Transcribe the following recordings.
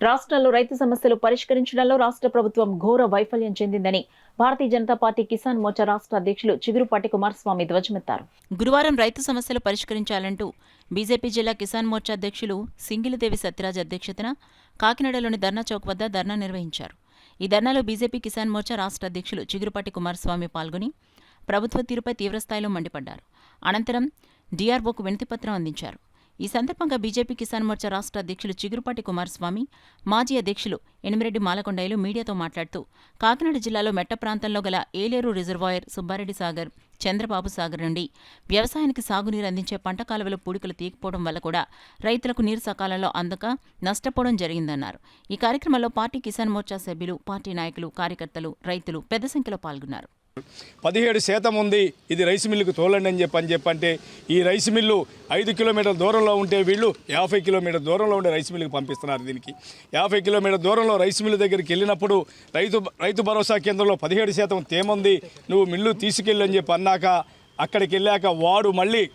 రాష్ట్రంలో రైతు సమస్యలు పరిష్కరించడంలో రాష్ట్ర ప్రభుత్వం ఘోర వైఫల్యం చెందిందని భారతీయ జనతా పార్టీ కిసాన్ మోర్చా రాష్ట్ర అధ్యక్షులు చిగురుపాటి కుమారస్వామి ధ్వజమెత్తారు. గురువారం రైతు సమస్యలు పరిష్కరించాలంటూ బీజేపీ జిల్లా కిసాన్ మోర్చా అధ్యక్షులు సింగిలిదేవి సత్యరాజ్ అధ్యక్షతన కాకినాడలోని ధర్నా చౌక్ వద్ద ధర్నా నిర్వహించారు. ఈ ధర్నాలో బీజేపీ కిసాన్ మోర్చా రాష్ట్ర అధ్యక్షులు చిగురుపాటి కుమారస్వామి పాల్గొని ప్రభుత్వ తీరుపై తీవ్రస్థాయిలో మండిపడ్డారు. అనంతరం డీఆర్ఓకు వినతిపత్రం అందించారు. ఈ సందర్భంగా బీజేపీ కిసాన్ మోర్చా రాష్ట్ర అధ్యక్షులు చిగురుపాటి కుమారస్వామి, మాజీ అధ్యక్షులు ఎనిమిరెడ్డి మాలకొండయ్యలు మీడియాతో మాట్లాడుతూ కాకినాడ జిల్లాలో మెట్ట ప్రాంతంలో గల ఏలేరు రిజర్వాయర్, సుబ్బారెడ్డి సాగర్, చంద్రబాబు సాగర్ నుండి వ్యవసాయానికి సాగునీరు అందించే పంట కాలువల పూడికలు తీయకపోవడం వల్ల కూడా రైతులకు నీరు సకాలంలో అందక నష్టపోవడం జరిగిందన్నారు. ఈ కార్యక్రమంలో పార్టీ కిసాన్ మోర్చా సభ్యులు, పార్టీ నాయకులు, కార్యకర్తలు, రైతులు పెద్ద సంఖ్యలో పాల్గొన్నారు. 17% ఉంది, ఇది రైస్ మిల్లుకు తోలండి అని చెప్పంటే ఈ రైస్ మిల్లు 5 కిలోమీటర్ల దూరంలో ఉంటే వీళ్ళు 50 కిలోమీటర్ల దూరంలో ఉండే రైస్ మిల్లుకి పంపిస్తున్నారు. దీనికి 50 కిలోమీటర్ల దూరంలో రైస్ మిల్లు దగ్గరికి వెళ్ళినప్పుడు రైతు భరోసా కేంద్రంలో 17% తేమ ఉంది, నువ్వు మిల్లు తీసుకెళ్ళి అని చెప్పి అన్నాక అక్కడికి వెళ్ళాక వాడు మళ్ళీ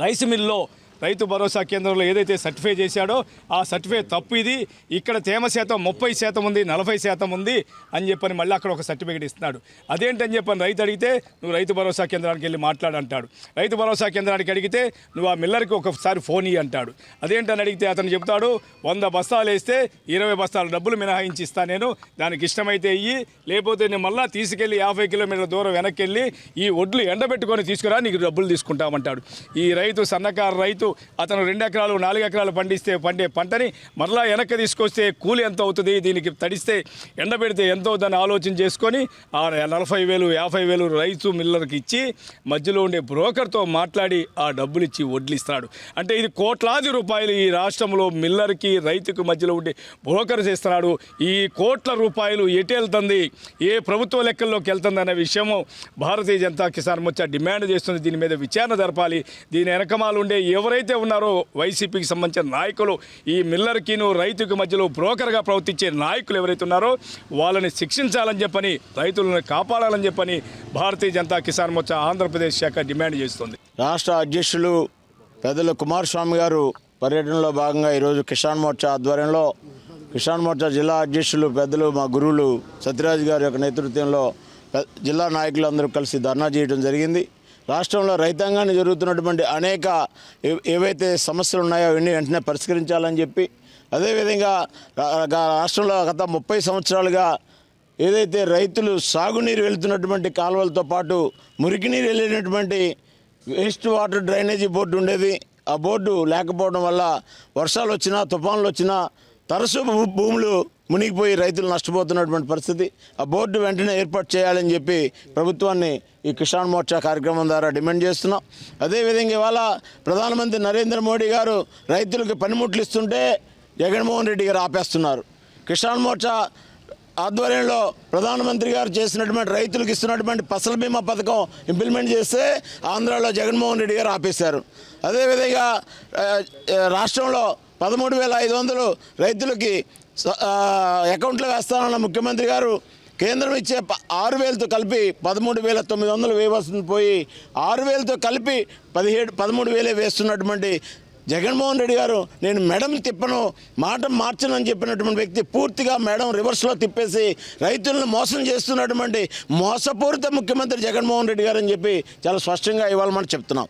రైస్ మిల్లులో రైతు భరోసా కేంద్రంలో ఏదైతే సర్టిఫై చేశాడో ఆ సర్టిఫై తప్పు, ఇది ఇక్కడ తేమ శాతం 30% ఉంది, 40% ఉంది అని చెప్పని మళ్ళీ అక్కడ ఒక సర్టిఫికేట్ ఇస్తున్నాడు. అదేంటని చెప్పని రైతు అడిగితే నువ్వు రైతు భరోసా కేంద్రానికి వెళ్ళి మాట్లాడంటాడు. రైతు భరోసా కేంద్రానికి అడిగితే నువ్వు ఆ మిల్లర్కి ఒకసారి ఫోన్ ఇయ్యి అంటాడు. అదేంటని అడిగితే అతను చెప్తాడు 100 బస్తాలు వేస్తే 20 బస్తాల డబ్బులు మినహాయించి ఇస్తాను, నేను దానికి ఇష్టమైతే ఇయ్యి, లేకపోతే నేను మళ్ళీ తీసుకెళ్ళి 50 కిలోమీటర్ల దూరం వెనక్కి వెళ్ళి ఈ ఒడ్లు ఎండబెట్టుకొని తీసుకురా, నీకు డబ్బులు తీసుకుంటామంటాడు. ఈ రైతు సన్నకారు రైతు అతను 2 ఎకరాలు 4 ఎకరాలు పండే పంటని మరలా వెనక్కి తీసుకొస్తే కూలి ఎంత అవుతుంది, దీనికి తడిస్తే ఎండబెడితే ఎంత అవుతుందని ఆలోచన చేసుకొని ఆ 40,000 50,000 రైతు మిల్లర్కి ఇచ్చి మధ్యలో ఉండే బ్రోకర్తో మాట్లాడి ఆ డబ్బులు ఇచ్చి వడ్లు ఇస్తాడు. అంటే ఇది కోట్లాది రూపాయలు ఈ రాష్ట్రంలో మిల్లర్కి రైతుకు మధ్యలో ఉండే బ్రోకర్ చేస్తున్నాడు. ఈ కోట్ల రూపాయలు ఎటు వెళ్తుంది, ఏ ప్రభుత్వ లెక్కల్లోకి వెళ్తుంది అనే విషయము భారతీయ జనతా కిసాన్ మోర్చా డిమాండ్ చేస్తుంది. దీని మీద విచారణ జరపాలి. దీని వెనకమాలు ఉండే ఎవరైతే ఉన్నారో వైసీపీకి సంబంధించిన నాయకులు, ఈ మిల్లర్కిను రైతుకి మధ్యలో బ్రోకర్గా ప్రవర్తించే నాయకులు ఎవరైతే ఉన్నారో వాళ్ళని శిక్షించాలని చెప్పని, రైతులను కాపాడాలని చెప్పని భారతీయ జనతా కిసాన్ మోర్చా ఆంధ్రప్రదేశ్ శాఖ డిమాండ్ చేస్తుంది. రాష్ట్ర అధ్యక్షులు పెద్దలు కుమారస్వామి గారు పర్యటనలో భాగంగా ఈరోజు కిసాన్ మోర్చా ఆధ్వర్యంలో కిసాన్ మోర్చా జిల్లా అధ్యక్షులు పెద్దలు మా గురువులు సత్యరాజ్ గారి యొక్క నేతృత్వంలో జిల్లా నాయకులందరూ కలిసి ధర్నా చేయడం జరిగింది. రాష్ట్రంలో రైతాంగాన్ని జరుగుతున్నటువంటి అనేక ఏవైతే సమస్యలు ఉన్నాయో అవన్నీ వెంటనే పరిష్కరించాలని చెప్పి, అదేవిధంగా రాష్ట్రంలో గత 30 సంవత్సరాలుగా ఏదైతే రైతులు సాగునీరు వెళుతున్నటువంటి కాలువలతో పాటు మురికి నీరు వెళ్ళేటటువంటి వేస్ట్ వాటర్ డ్రైనేజీ బోర్డు ఉండేది. ఆ బోర్డు లేకపోవడం వల్ల వర్షాలు వచ్చినా తుఫాన్లు వచ్చినా తరచూ భూములు మునిగిపోయి రైతులు నష్టపోతున్నటువంటి పరిస్థితి. ఆ బోర్డు వెంటనే ఏర్పాటు చేయాలని చెప్పి ప్రభుత్వాన్ని ఈ కిసాన్ మోర్చా కార్యక్రమం ద్వారా డిమాండ్ చేస్తున్నాం. అదేవిధంగా ఇవాళ ప్రధానమంత్రి నరేంద్ర మోడీ గారు రైతులకు పనిముట్లు ఇస్తుంటే జగన్మోహన్ రెడ్డి గారు ఆపేస్తున్నారు. కిసాన్ మోర్చా ఆధ్వర్యంలో ప్రధానమంత్రి గారు చేసినటువంటి రైతులకు ఇస్తున్నటువంటి ఫసల్ బీమా పథకం ఇంప్లిమెంట్ చేస్తే ఆంధ్రాలో జగన్మోహన్ రెడ్డి గారు ఆపేశారు. అదేవిధంగా రాష్ట్రంలో 13,500 రైతులకి అకౌంట్లో వేస్తానన్న ముఖ్యమంత్రి గారు కేంద్రం ఇచ్చే 6,000తో కలిపి 13,900 వేయవలసింది పోయి 6,000తో కలిపి 13,000 వేస్తున్నటువంటి జగన్మోహన్ రెడ్డి గారు నేను మెడం తిప్పను, మాట మార్చనని చెప్పినటువంటి వ్యక్తి పూర్తిగా మెడం రివర్స్లో తిప్పేసి రైతులను మోసం చేస్తున్నటువంటి మోసపూరిత ముఖ్యమంత్రి జగన్మోహన్ రెడ్డి గారు అని చెప్పి చాలా స్పష్టంగా ఇవాళ మనం చెప్తున్నాం.